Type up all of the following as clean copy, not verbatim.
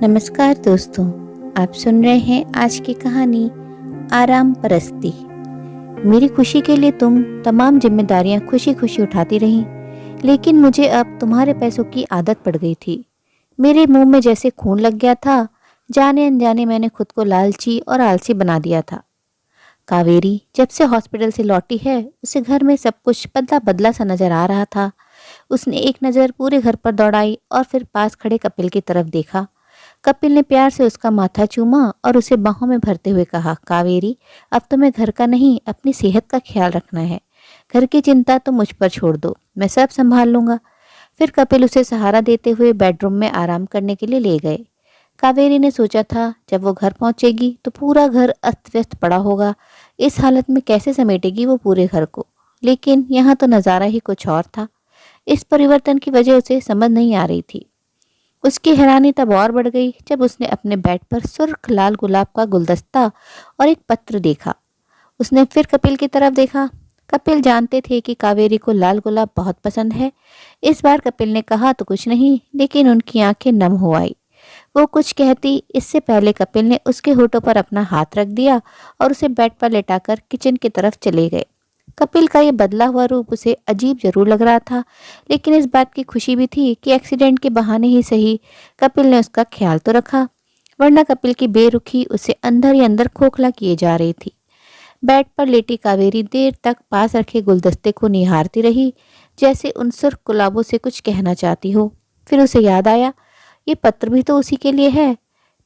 नमस्कार दोस्तों, आप सुन रहे हैं आज की कहानी आराम परस्ती। मेरी खुशी के लिए तुम तमाम जिम्मेदारियां खुशी खुशी उठाती रही, लेकिन मुझे अब तुम्हारे पैसों की आदत पड़ गई थी। मेरे मुंह में जैसे खून लग गया था। जाने अनजाने मैंने खुद को लालची और आलसी बना दिया था। कावेरी जब से हॉस्पिटल से लौटी है, उसे घर में सब कुछ बदला बदला सा नजर आ रहा था। उसने एक नज़र पूरे घर पर दौड़ाई और फिर पास खड़े कपिल की तरफ देखा। कपिल ने प्यार से उसका माथा चूमा और उसे बाहों में भरते हुए कहा, कावेरी, अब तुम्हें घर का नहीं अपनी सेहत का ख्याल रखना है। घर की चिंता तो मुझ पर छोड़ दो, मैं सब संभाल लूंगा। फिर कपिल उसे सहारा देते हुए बेडरूम में आराम करने के लिए ले गए। कावेरी ने सोचा था जब वो घर पहुंचेगी तो पूरा घर अस्त व्यस्त पड़ा होगा। इस हालत में कैसे समेटेगी वो पूरे घर को। लेकिन यहाँ तो नज़ारा ही कुछ और था। इस परिवर्तन की वजह उसे समझ नहीं आ रही थी। उसकी हैरानी तब और बढ़ गई जब उसने अपने बेड पर सुर्ख लाल गुलाब का गुलदस्ता और एक पत्र देखा। उसने फिर कपिल की तरफ देखा। कपिल जानते थे कि कावेरी को लाल गुलाब बहुत पसंद है। इस बार कपिल ने कहा तो कुछ नहीं, लेकिन उनकी आंखें नम हो आई। वो कुछ कहती इससे पहले कपिल ने उसके होठों पर अपना हाथ रख दिया और उसे बेड पर लेटाकर किचन की तरफ चले गए। कपिल का ये बदला हुआ रूप उसे अजीब जरूर लग रहा था, लेकिन इस बात की खुशी भी थी कि एक्सीडेंट के बहाने ही सही कपिल ने उसका ख्याल तो रखा, वरना कपिल की बेरुखी उसे अंदर ही अंदर खोखला किए जा रही थी। बेड पर लेटी कावेरी देर तक पास रखे गुलदस्ते को निहारती रही, जैसे उन सुर्ख गुलाबों से कुछ कहना चाहती हो। फिर उसे याद आया, ये पत्र भी तो उसी के लिए है।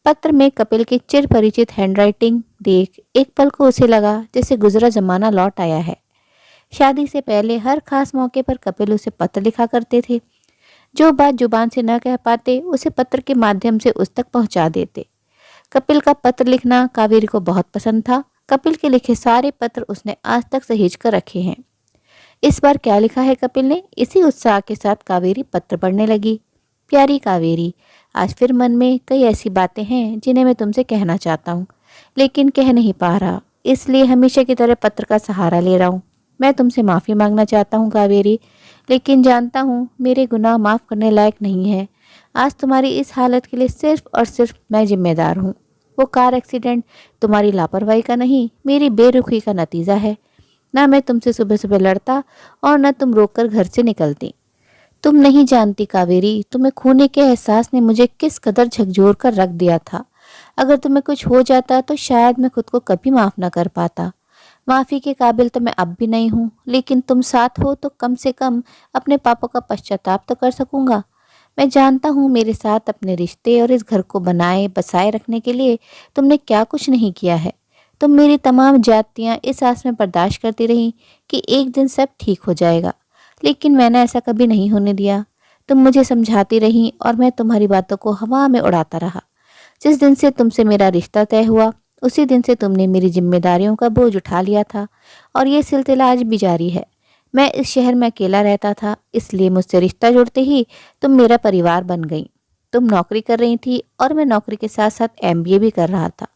पत्र में कपिल की चिर परिचित हैंडराइटिंग देख एक पल को उसे लगा जैसे गुजरा जमाना लौट आया है। शादी से पहले हर खास मौके पर कपिल उसे पत्र लिखा करते थे। जो बात जुबान से न कह पाते उसे पत्र के माध्यम से उस तक पहुंचा देते। कपिल का पत्र लिखना कावेरी को बहुत पसंद था। कपिल के लिखे सारे पत्र उसने आज तक सहेज कर रखे हैं। इस बार क्या लिखा है कपिल ने, इसी उत्साह के साथ कावेरी पत्र पढ़ने लगी। प्यारी कावेरी, आज फिर मन में कई ऐसी बातें हैं जिन्हें मैं तुमसे कहना चाहता हूँ, लेकिन कह नहीं पा रहा, इसलिए हमेशा की तरह पत्र का सहारा ले रहा हूँ। मैं तुमसे माफ़ी मांगना चाहता हूँ कावेरी, लेकिन जानता हूँ मेरे गुनाह माफ़ करने लायक नहीं है। आज तुम्हारी इस हालत के लिए सिर्फ और सिर्फ मैं जिम्मेदार हूँ। वो कार एक्सीडेंट तुम्हारी लापरवाही का नहीं, मेरी बेरुखी का नतीजा है। ना मैं तुमसे सुबह सुबह लड़ता और न तुम रोककर घर से निकलती। तुम नहीं जानती कावेरी, तुम्हें खोने के एहसास ने मुझे किस कदर झकझोर कर रख दिया था। अगर तुम्हें कुछ हो जाता तो शायद मैं खुद को कभी माफ़ न कर पाता। माफ़ी के काबिल तो मैं अब भी नहीं हूँ, लेकिन तुम साथ हो तो कम से कम अपने पापों का पश्चाताप तो कर सकूंगा। मैं जानता हूँ मेरे साथ अपने रिश्ते और इस घर को बनाए बसाए रखने के लिए तुमने क्या कुछ नहीं किया है। तुम मेरी तमाम जातियाँ इस आस में बर्दाश्त करती रही कि एक दिन सब ठीक हो जाएगा, लेकिन मैंने ऐसा कभी नहीं होने दिया। तुम मुझे समझाती रही और मैं तुम्हारी बातों को हवा में उड़ाता रहा। जिस दिन से तुमसे मेरा रिश्ता तय हुआ उसी दिन से तुमने मेरी जिम्मेदारियों का बोझ उठा लिया था और ये सिलसिला आज भी जारी है। मैं इस शहर में अकेला रहता था, इसलिए मुझसे रिश्ता जुड़ते ही तुम मेरा परिवार बन गई। तुम नौकरी कर रही थी और मैं नौकरी के साथ साथ एमबीए भी कर रहा था।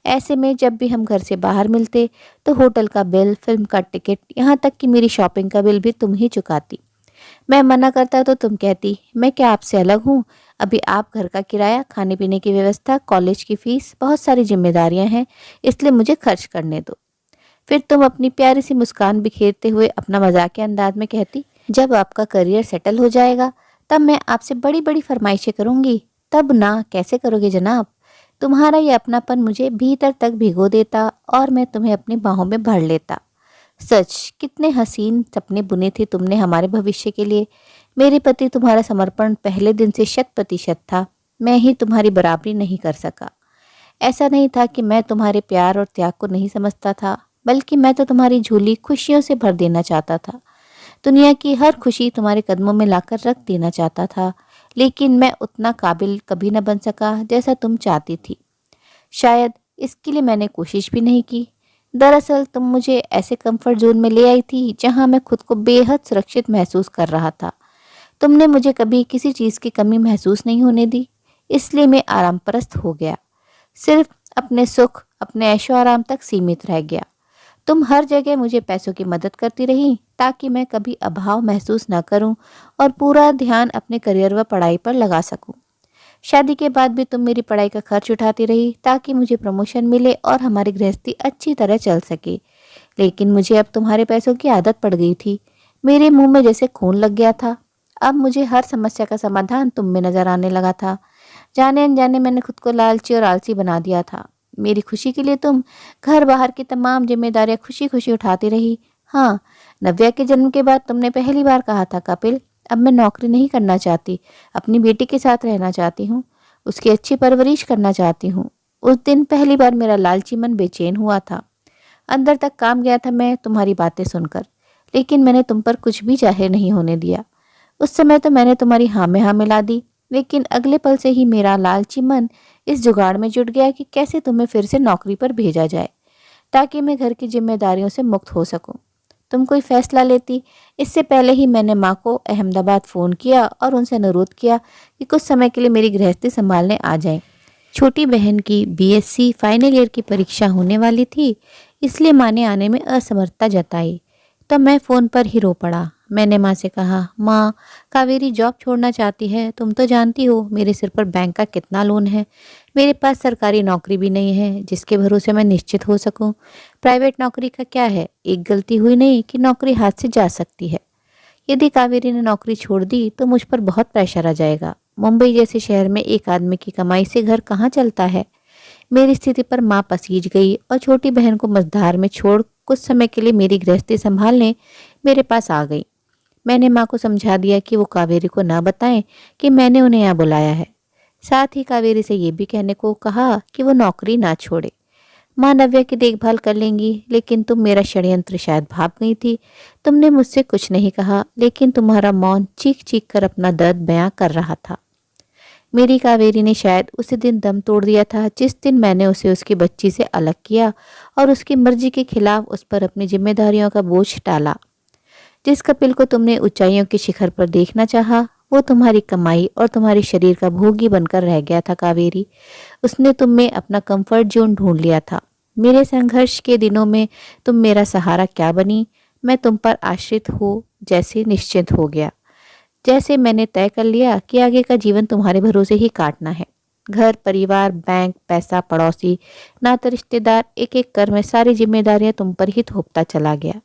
ऐसे में जब भी हम घर से बाहर मिलते तो होटल का बिल, फिल्म का टिकट, यहाँ तक कि मेरी शॉपिंग का बिल भी तुम ही चुकाती। मैं मना करता तो तुम कहती, मैं क्या आपसे अलग हूँ? अभी आप घर का किराया, खाने पीने की व्यवस्था, कॉलेज की फीस, बहुत सारी जिम्मेदारियां हैं, इसलिए मुझे खर्च करने दो। फिर तुम अपनी प्यारी सी मुस्कान बिखेरते हुए अपना मजाकिया अंदाज में कहती, जब आपका करियर सेटल हो जाएगा तब मैं आपसे बड़ी बड़ी फरमाइशें करूंगी। तब ना, कैसे करोगे जनाब? तुम्हारा ये अपनापन मुझे भीतर तक भिगो देता और मैं तुम्हें अपनी बाहों में भर लेता। सच, कितने हसीन सपने बुने थे तुमने हमारे भविष्य के लिए। मेरे प्रति तुम्हारा समर्पण पहले दिन से 100% था। मैं ही तुम्हारी बराबरी नहीं कर सका। ऐसा नहीं था कि मैं तुम्हारे प्यार और त्याग को नहीं समझता था, बल्कि मैं तो तुम्हारी झोली खुशियों से भर देना चाहता था। दुनिया की हर खुशी तुम्हारे कदमों में लाकर रख देना चाहता था, लेकिन मैं उतना काबिल कभी न बन सका जैसा तुम चाहती थी। शायद इसके लिए मैंने कोशिश भी नहीं की। दरअसल तुम मुझे ऐसे कंफर्ट जोन में ले आई थी जहां मैं खुद को बेहद सुरक्षित महसूस कर रहा था। तुमने मुझे कभी किसी चीज़ की कमी महसूस नहीं होने दी, इसलिए मैं आराम परस्त हो गया। सिर्फ अपने सुख, अपने ऐशो आराम तक सीमित रह गया। तुम हर जगह मुझे पैसों की मदद करती रही ताकि मैं कभी अभाव महसूस न करूं और पूरा ध्यान अपने करियर व पढ़ाई पर लगा सकूं। शादी के बाद भी तुम मेरी पढ़ाई का खर्च उठाती रही ताकि मुझे प्रमोशन मिले और हमारी गृहस्थी अच्छी तरह चल सके। लेकिन मुझे अब तुम्हारे पैसों की आदत पड़ गई थी। मेरे मुंह में जैसे खून लग गया था। अब मुझे हर समस्या का समाधान तुम में नजर आने लगा था। जाने अनजाने मैंने खुद को लालची और आलसी बना दिया था। मेरी खुशी के लिए तुम घर बाहर की तमाम जिम्मेदारियां खुशी खुशी उठाती रही। हाँ, नव्या के जन्म के बाद तुमने पहली बार कहा था, कपिल अब मैं नौकरी नहीं करना चाहती, अपनी बेटी के साथ रहना चाहती हूँ, उसकी अच्छी परवरिश करना चाहती हूँ। उस दिन पहली बार मेरा लालची मन बेचैन हुआ था। अंदर तक काम गया था मैं तुम्हारी बातें सुनकर, लेकिन मैंने तुम पर कुछ भी जाहिर नहीं होने दिया। उस समय तो मैंने तुम्हारी हाँ में हाँ मिला दी, लेकिन अगले पल से ही मेरा लालची मन इस जुगाड़ में जुट गया कि कैसे तुम्हें फिर से नौकरी पर भेजा जाए ताकि मैं घर की जिम्मेदारियों से मुक्त हो सकूं। तुम कोई फैसला लेती इससे पहले ही मैंने माँ को अहमदाबाद फ़ोन किया और उनसे अनुरोध किया कि कुछ समय के लिए मेरी गृहस्थी संभालने आ जाएं। छोटी बहन की बीएससी फाइनल ईयर की परीक्षा होने वाली थी, इसलिए माँ ने आने में असमर्थता जताई। तब मैं फ़ोन पर ही रो पड़ा। मैंने माँ से कहा, माँ कावेरी जॉब छोड़ना चाहती है, तुम तो जानती हो मेरे सिर पर बैंक का कितना लोन है। मेरे पास सरकारी नौकरी भी नहीं है जिसके भरोसे मैं निश्चित हो सकूं। प्राइवेट नौकरी का क्या है, एक गलती हुई नहीं कि नौकरी हाथ से जा सकती है। यदि कावेरी ने नौकरी छोड़ दी तो मुझ पर बहुत प्रेशर आ जाएगा। मुंबई जैसे शहर में एक आदमी की कमाई से घर कहाँ चलता है। मेरी स्थिति पर माँ पसीज गई और छोटी बहन को मझधार में छोड़ कुछ समय के लिए मेरी गृहस्थी संभालने मेरे पास आ गई। मैंने माँ को समझा दिया कि वो कावेरी को ना बताएं कि मैंने उन्हें यहाँ बुलाया है। साथ ही कावेरी से ये भी कहने को कहा कि वो नौकरी ना छोड़े। माँ नव्या की देखभाल कर लेंगी, लेकिन तुम मेरा षड्यंत्र शायद भाप गई थी। तुमने मुझसे कुछ नहीं कहा, लेकिन तुम्हारा मौन चीख चीख कर अपना दर्द बयां कर रहा था। मेरी कावेरी ने शायद उसी दिन दम तोड़ दिया था जिस दिन मैंने उसे उसकी बच्ची से अलग किया और उसकी मर्जी के खिलाफ उस पर अपनी जिम्मेदारियों का बोझ डाला। जिस कपिल को तुमने ऊंचाइयों के शिखर पर देखना चाहा, वो तुम्हारी कमाई और तुम्हारे शरीर का भोगी बनकर रह गया था कावेरी। उसने तुम में अपना कंफर्ट जोन ढूंढ लिया था। मेरे संघर्ष के दिनों में तुम मेरा सहारा क्या बनी। मैं तुम पर आश्रित हो जैसे निश्चिंत हो गया, जैसे मैंने तय कर लिया कि आगे का जीवन तुम्हारे भरोसे ही काटना है। घर, परिवार, बैंक, पैसा, पड़ोसी, नाते, रिश्तेदार, एक एक कर मैं सारी जिम्मेदारियां तुम पर ही थोपता चला गया।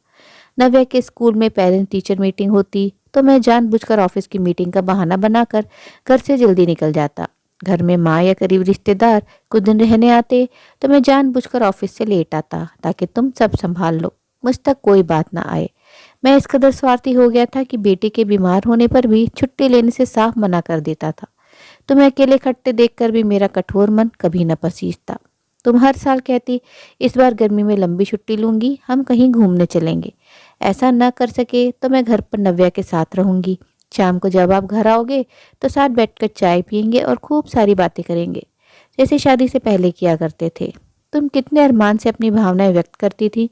नव्या के स्कूल में पेरेंट टीचर मीटिंग होती तो मैं जानबूझकर ऑफिस की मीटिंग का बहाना बनाकर घर से जल्दी निकल जाता। घर में माँ या करीब रिश्तेदार कुछ दिन रहने आते तो मैं जानबूझकर ऑफिस से लेट आता ताकि तुम सब संभाल लो, मुझ तक कोई बात ना आए। मैं इस कदर स्वार्थी हो गया था कि बेटे के बीमार होने पर भी छुट्टी लेने से साफ मना कर देता था। तुम्हें अकेले खटते देखकर भी मेरा कठोर मन कभी न पसीजता। तुम हर साल कहती, इस बार गर्मी में लंबी छुट्टी लूंगी, हम कहीं घूमने चलेंगे। ऐसा न कर सके तो मैं घर पर नव्या के साथ रहूंगी। शाम को जब आप घर आओगे तो साथ बैठकर चाय पियेंगे और खूब सारी बातें करेंगे, जैसे शादी से पहले किया करते थे। तुम कितने अरमान से अपनी भावनाएं व्यक्त करती थी,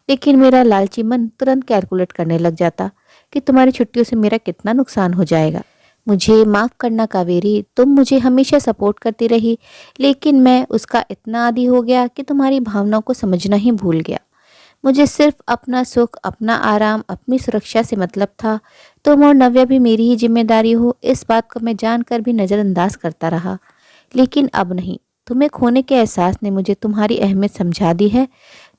लेकिन मेरा लालची मन तुरंत कैलकुलेट करने लग जाता कि तुम्हारी छुट्टियों से मेरा कितना नुकसान हो जाएगा। मुझे माफ़ करना कावेरी, तुम मुझे हमेशा सपोर्ट करती रही, लेकिन मैं उसका इतना आदी हो गया कि तुम्हारी भावनाओं को समझना ही भूल गया। मुझे सिर्फ अपना सुख, अपना आराम, अपनी सुरक्षा से मतलब था। तुम और नव्या भी मेरी ही जिम्मेदारी हो, इस बात को मैं जानकर भी नज़रअंदाज करता रहा। लेकिन अब नहीं, तुम्हें खोने के एहसास ने मुझे तुम्हारी अहमियत समझा दी है।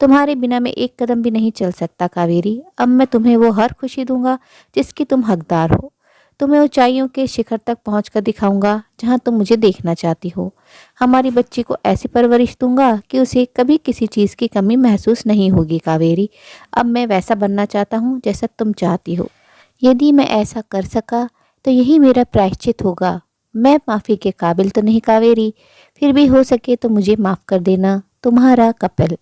तुम्हारे बिना मैं एक कदम भी नहीं चल सकता कावेरी। अब मैं तुम्हें वो हर खुशी दूंगा जिसकी तुम हकदार हो। तुम्हें ऊंचाइयों के शिखर तक पहुंचकर दिखाऊंगा जहां तुम मुझे देखना चाहती हो। हमारी बच्ची को ऐसी परवरिश दूंगा कि उसे कभी किसी चीज़ की कमी महसूस नहीं होगी कावेरी। अब मैं वैसा बनना चाहता हूँ जैसा तुम चाहती हो। यदि मैं ऐसा कर सका तो यही मेरा प्रायश्चित होगा। मैं माफ़ी के काबिल तो नहीं कावेरी, फिर भी हो सके तो मुझे माफ़ कर देना। तुम्हारा कपिल।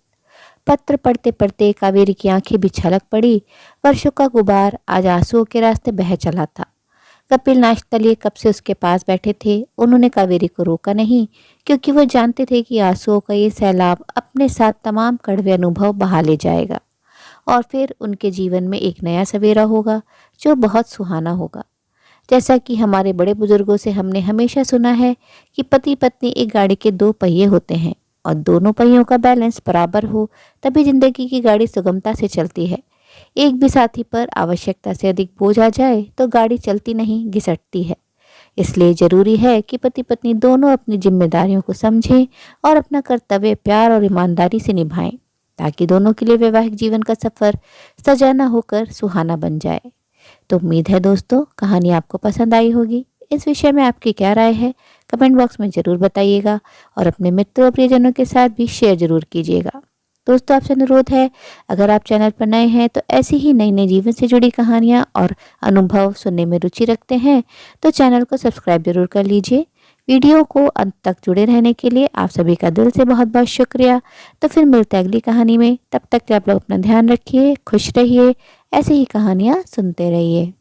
पत्र पढ़ते पढ़ते कावेरी की आंखें भी छलक पड़ी। वर्षों का गुबार आज आंसुओं के रास्ते बह चला था। कपिल नाश्ता लिए कब से उसके पास बैठे थे। उन्होंने कावेरी को रोका नहीं, क्योंकि वो जानते थे कि आंसुओं का ये सैलाब अपने साथ तमाम कड़वे अनुभव बहा ले जाएगा और फिर उनके जीवन में एक नया सवेरा होगा जो बहुत सुहाना होगा। जैसा कि हमारे बड़े बुजुर्गों से हमने हमेशा सुना है कि पति पत्नी एक गाड़ी के दो पहिए होते हैं और दोनों पहियों का बैलेंस बराबर हो तभी जिंदगी की गाड़ी सुगमता से चलती है। एक भी साथी पर आवश्यकता से अधिक बोझ आ जाए तो गाड़ी चलती नहीं, घिसटती है। इसलिए ज़रूरी है कि पति पत्नी दोनों अपनी जिम्मेदारियों को समझें और अपना कर्तव्य प्यार और ईमानदारी से निभाएं, ताकि दोनों के लिए वैवाहिक जीवन का सफ़र सजाना होकर सुहाना बन जाए। तो उम्मीद है दोस्तों कहानी आपको पसंद आई होगी। इस विषय में आपकी क्या राय है कमेंट बॉक्स में ज़रूर बताइएगा और अपने मित्रों और प्रियजनों के साथ भी शेयर ज़रूर कीजिएगा। दोस्तों आपसे अनुरोध है, अगर आप चैनल पर नए हैं तो ऐसी ही नई नई जीवन से जुड़ी कहानियाँ और अनुभव सुनने में रुचि रखते हैं तो चैनल को सब्सक्राइब जरूर कर लीजिए। वीडियो को अंत तक जुड़े रहने के लिए आप सभी का दिल से बहुत बहुत शुक्रिया। तो फिर मिलते हैं अगली कहानी में, तब तक के आप लोग अपना ध्यान रखिए, खुश रहिए, ऐसी ही कहानियाँ सुनते रहिए।